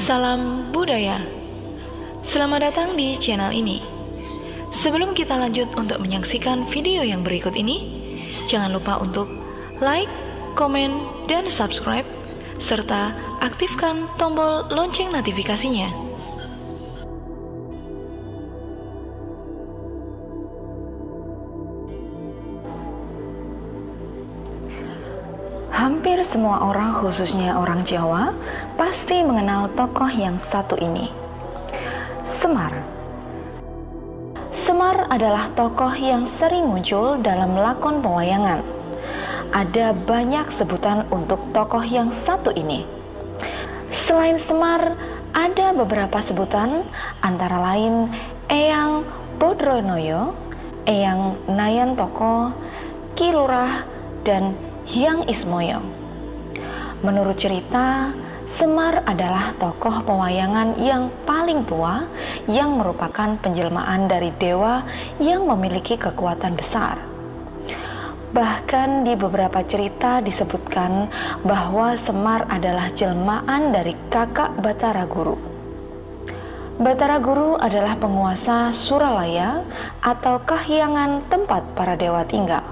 Salam budaya. Selamat datang di channel ini. Sebelum kita lanjut untuk menyaksikan video yang berikut ini, jangan lupa untuk like, komen, dan subscribe, serta aktifkan tombol lonceng notifikasinya. Hampir semua orang, khususnya orang Jawa, pasti mengenal tokoh yang satu ini, Semar. Semar adalah tokoh yang sering muncul dalam lakon pewayangan. Ada banyak sebutan untuk tokoh yang satu ini. Selain Semar, ada beberapa sebutan, antara lain Eyang Bodronoyo, Eyang Nayantaka, Ki Lurah, dan Hyang Ismoyo. Menurut cerita, Semar adalah tokoh pewayangan yang paling tua yang merupakan penjelmaan dari dewa yang memiliki kekuatan besar. Bahkan di beberapa cerita disebutkan bahwa Semar adalah jelmaan dari kakak Batara Guru. Batara Guru adalah penguasa Suralaya atau kahyangan tempat para dewa tinggal.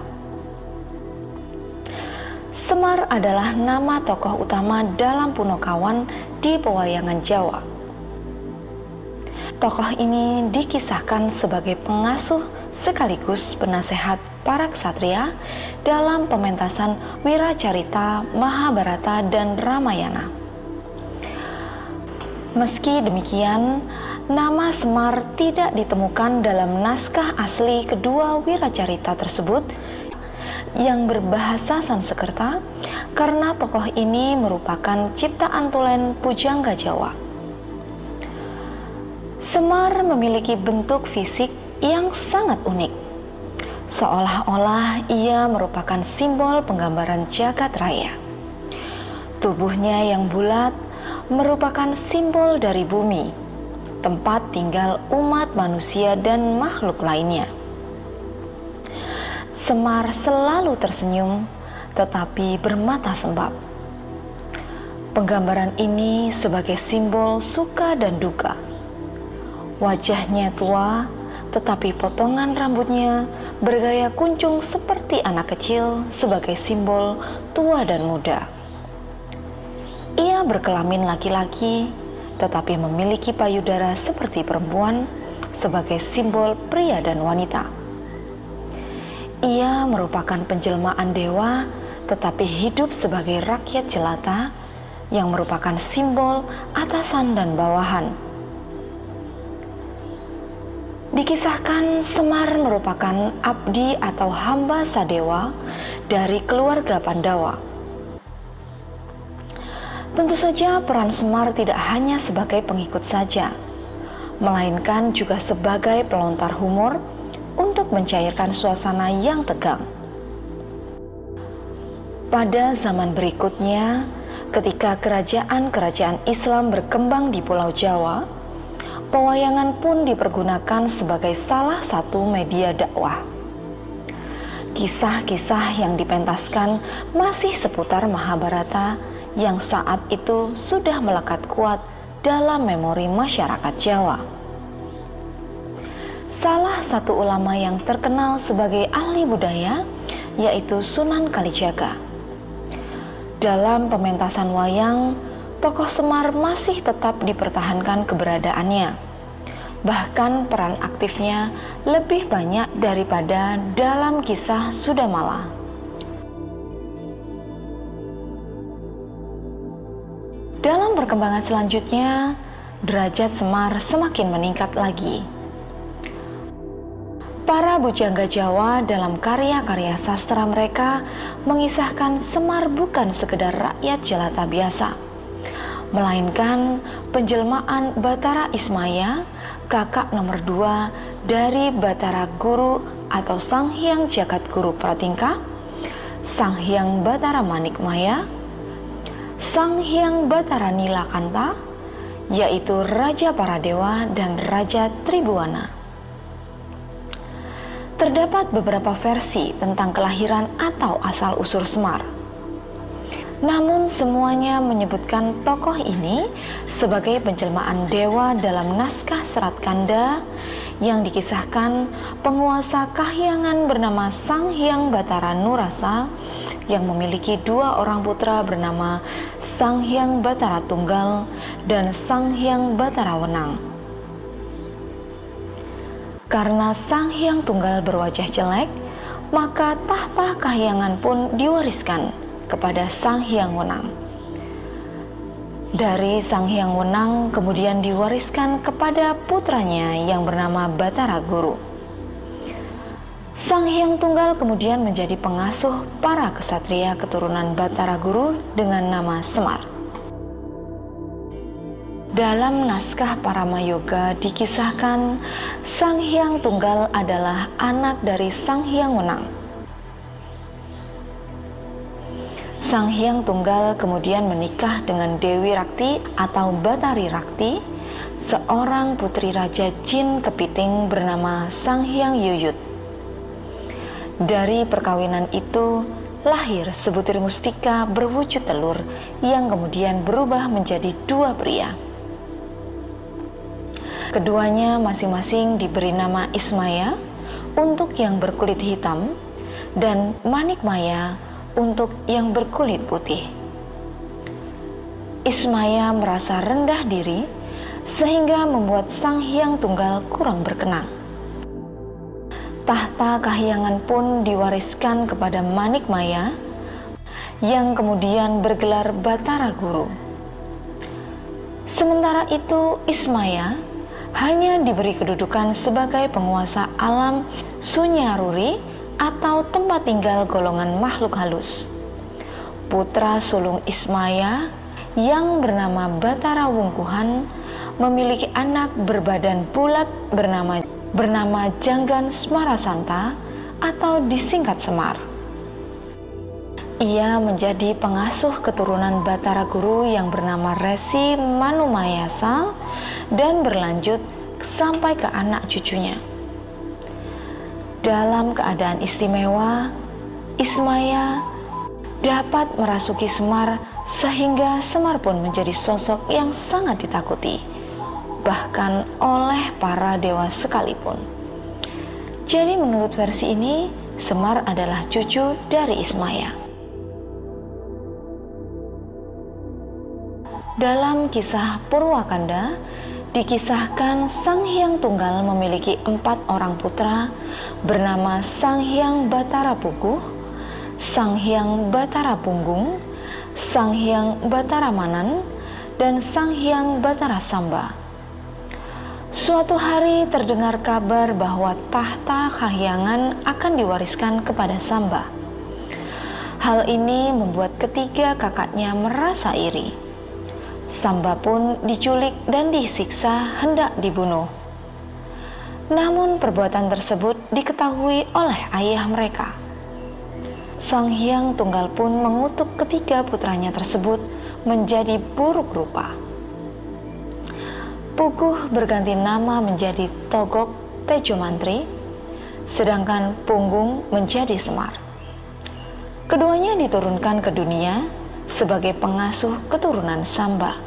Semar adalah nama tokoh utama dalam Punokawan di pewayangan Jawa. Tokoh ini dikisahkan sebagai pengasuh sekaligus penasehat para ksatria dalam pementasan Wiracarita, Mahabharata, dan Ramayana. Meski demikian, nama Semar tidak ditemukan dalam naskah asli kedua Wiracarita tersebut yang berbahasa Sanskerta, karena tokoh ini merupakan ciptaan tulen pujangga Jawa. Semar memiliki bentuk fisik yang sangat unik, seolah-olah ia merupakan simbol penggambaran jagat raya. Tubuhnya yang bulat merupakan simbol dari bumi, tempat tinggal umat manusia dan makhluk lainnya. Semar selalu tersenyum, tetapi bermata sembab. Penggambaran ini sebagai simbol suka dan duka. Wajahnya tua, tetapi potongan rambutnya bergaya kuncung seperti anak kecil sebagai simbol tua dan muda. Ia berkelamin laki-laki, tetapi memiliki payudara seperti perempuan sebagai simbol pria dan wanita. Ia merupakan penjelmaan dewa, tetapi hidup sebagai rakyat jelata yang merupakan simbol atasan dan bawahan. Dikisahkan Semar merupakan abdi atau hamba Sadewa dari keluarga Pandawa. Tentu saja peran Semar tidak hanya sebagai pengikut saja, melainkan juga sebagai pelontar humor untuk mencairkan suasana yang tegang. Pada zaman berikutnya, ketika kerajaan-kerajaan Islam berkembang di Pulau Jawa, pewayangan pun dipergunakan sebagai salah satu media dakwah. Kisah-kisah yang dipentaskan masih seputar Mahabharata yang saat itu sudah melekat kuat dalam memori masyarakat Jawa. Salah satu ulama yang terkenal sebagai ahli budaya yaitu Sunan Kalijaga. Dalam pementasan wayang, tokoh Semar masih tetap dipertahankan keberadaannya. Bahkan peran aktifnya lebih banyak daripada dalam kisah Sudamala. Dalam perkembangan selanjutnya, derajat Semar semakin meningkat lagi. Para bujangga Jawa dalam karya-karya sastra mereka mengisahkan Semar bukan sekedar rakyat jelata biasa, melainkan penjelmaan Batara Ismaya, kakak nomor 2 dari Batara Guru atau Sang Hyang Jagat Guru Pratingka, Sang Hyang Batara Manikmaya, Sang Hyang Batara Nilakanta, yaitu Raja para Dewa dan Raja Tribuana. Terdapat beberapa versi tentang kelahiran atau asal-usul Semar. Namun semuanya menyebutkan tokoh ini sebagai penjelmaan dewa dalam naskah Serat Kanda yang dikisahkan penguasa kahyangan bernama Sang Hyang Batara Nurasa yang memiliki 2 orang putra bernama Sang Hyang Batara Tunggal dan Sang Hyang Batara Wenang. Karena Sang Hyang Tunggal berwajah jelek, maka tahta kahyangan pun diwariskan kepada Sang Hyang Wenang. Dari Sang Hyang Wenang kemudian diwariskan kepada putranya yang bernama Batara Guru. Sang Hyang Tunggal kemudian menjadi pengasuh para kesatria keturunan Batara Guru dengan nama Semar. Dalam naskah Paramayoga dikisahkan Sang Hyang Tunggal adalah anak dari Sang Hyang Wenang. Sang Hyang Tunggal kemudian menikah dengan Dewi Rakti atau Batari Rakti, seorang putri Raja Jin Kepiting bernama Sang Hyang Yuyut. Dari perkawinan itu lahir sebutir mustika berwujud telur yang kemudian berubah menjadi 2 pria. Keduanya masing-masing diberi nama Ismaya untuk yang berkulit hitam dan Manikmaya untuk yang berkulit putih. Ismaya merasa rendah diri sehingga membuat Sang Hyang Tunggal kurang berkenan. Tahta kahyangan pun diwariskan kepada Manikmaya yang kemudian bergelar Batara Guru. Sementara itu Ismaya hanya diberi kedudukan sebagai penguasa alam Sunyaruri atau tempat tinggal golongan makhluk halus. Putra sulung Ismaya yang bernama Batara Wungkuhan memiliki anak berbadan bulat bernama Janggan Smarasanta atau disingkat Semar. Ia menjadi pengasuh keturunan Batara Guru yang bernama Resi Manumayasa dan berlanjut sampai ke anak cucunya. Dalam keadaan istimewa, Ismaya dapat merasuki Semar sehingga Semar pun menjadi sosok yang sangat ditakuti, bahkan oleh para dewa sekalipun. Jadi menurut versi ini, Semar adalah cucu dari Ismaya. Dalam kisah Purwakanda, dikisahkan Sang Hyang Tunggal memiliki 4 orang putra bernama Sang Hyang Batara Puguh, Sang Hyang Batara Punggung, Sang Hyang Batara Manan, dan Sang Hyang Batara Samba. Suatu hari terdengar kabar bahwa tahta kahyangan akan diwariskan kepada Samba. Hal ini membuat ketiga kakaknya merasa iri. Samba pun diculik dan disiksa hendak dibunuh. Namun perbuatan tersebut diketahui oleh ayah mereka. Sang Hyang Tunggal pun mengutuk ketiga putranya tersebut menjadi buruk rupa. Puguh berganti nama menjadi Togok Tejo Mantri, sedangkan Punggung menjadi Semar. Keduanya diturunkan ke dunia sebagai pengasuh keturunan Samba,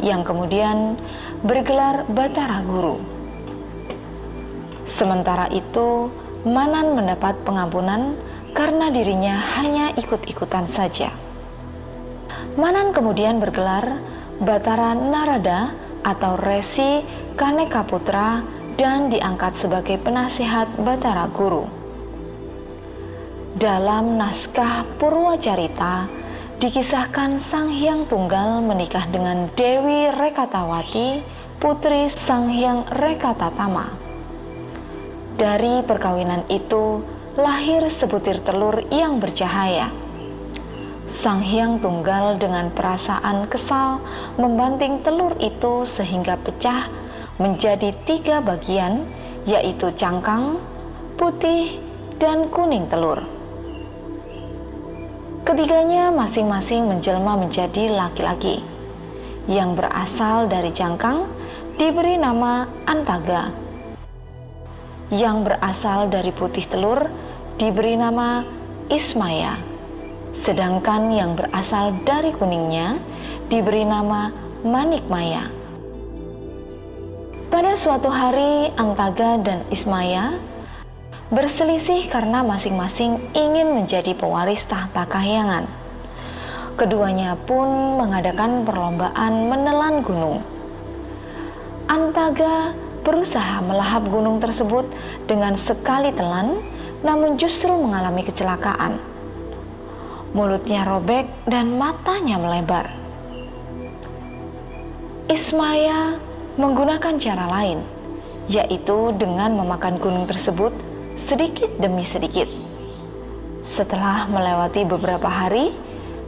yang kemudian bergelar Batara Guru. Sementara itu, Manan mendapat pengampunan karena dirinya hanya ikut-ikutan saja. Manan kemudian bergelar Batara Narada atau Resi Kaneka Putra dan diangkat sebagai penasihat Batara Guru. Dalam naskah Purwacarita dikisahkan Sang Hyang Tunggal menikah dengan Dewi Rekatawati, putri Sang Hyang Rekatatama. Dari perkawinan itu lahir sebutir telur yang bercahaya. Sang Hyang Tunggal dengan perasaan kesal membanting telur itu sehingga pecah menjadi 3 bagian, yaitu cangkang, putih, dan kuning telur. Ketiganya masing-masing menjelma menjadi laki-laki. Yang berasal dari cangkang diberi nama Antaga. Yang berasal dari putih telur diberi nama Ismaya. sedangkan yang berasal dari kuningnya diberi nama Manikmaya. Pada suatu hari, Antaga dan Ismaya berselisih karena masing-masing ingin menjadi pewaris tahta kahyangan. Keduanya pun mengadakan perlombaan menelan gunung. Antaga berusaha melahap gunung tersebut dengan sekali telan, namun justru mengalami kecelakaan. Mulutnya robek dan matanya melebar. Ismaya menggunakan cara lain, yaitu dengan memakan gunung tersebut sedikit demi sedikit. Setelah melewati beberapa hari,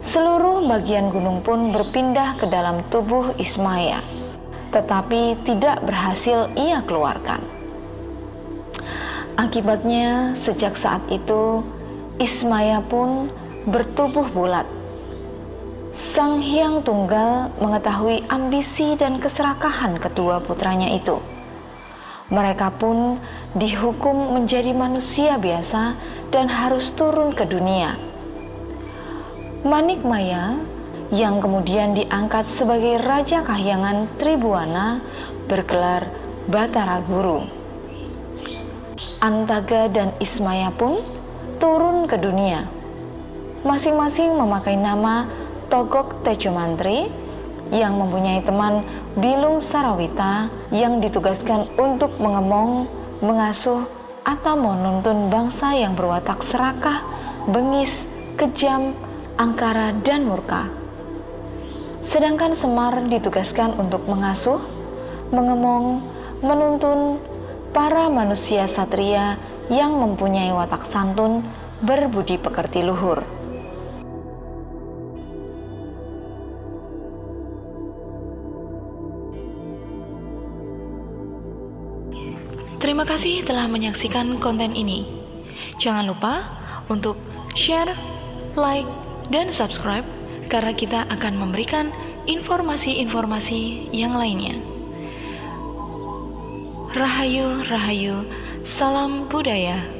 seluruh bagian gunung pun berpindah ke dalam tubuh Ismaya, tetapi tidak berhasil ia keluarkan. Akibatnya, sejak saat itu, Ismaya pun bertubuh bulat. Sang Hyang Tunggal mengetahui ambisi dan keserakahan kedua putranya itu. Mereka pun dihukum menjadi manusia biasa dan harus turun ke dunia. Manikmaya yang kemudian diangkat sebagai Raja Kahyangan Tribuana bergelar Batara Guru. Antaga dan Ismaya pun turun ke dunia. Masing-masing memakai nama Togok Tejomantri yang mempunyai teman Bilung Sarawita yang ditugaskan untuk mengemong, mengasuh, atau menuntun bangsa yang berwatak serakah, bengis, kejam, angkara, dan murka. Sedangkan Semar ditugaskan untuk mengasuh, mengemong, menuntun para manusia satria yang mempunyai watak santun, berbudi pekerti luhur. Terima kasih telah menyaksikan konten ini. Jangan lupa untuk share, like, dan subscribe karena kita akan memberikan informasi-informasi yang lainnya. Rahayu, Rahayu, salam budaya.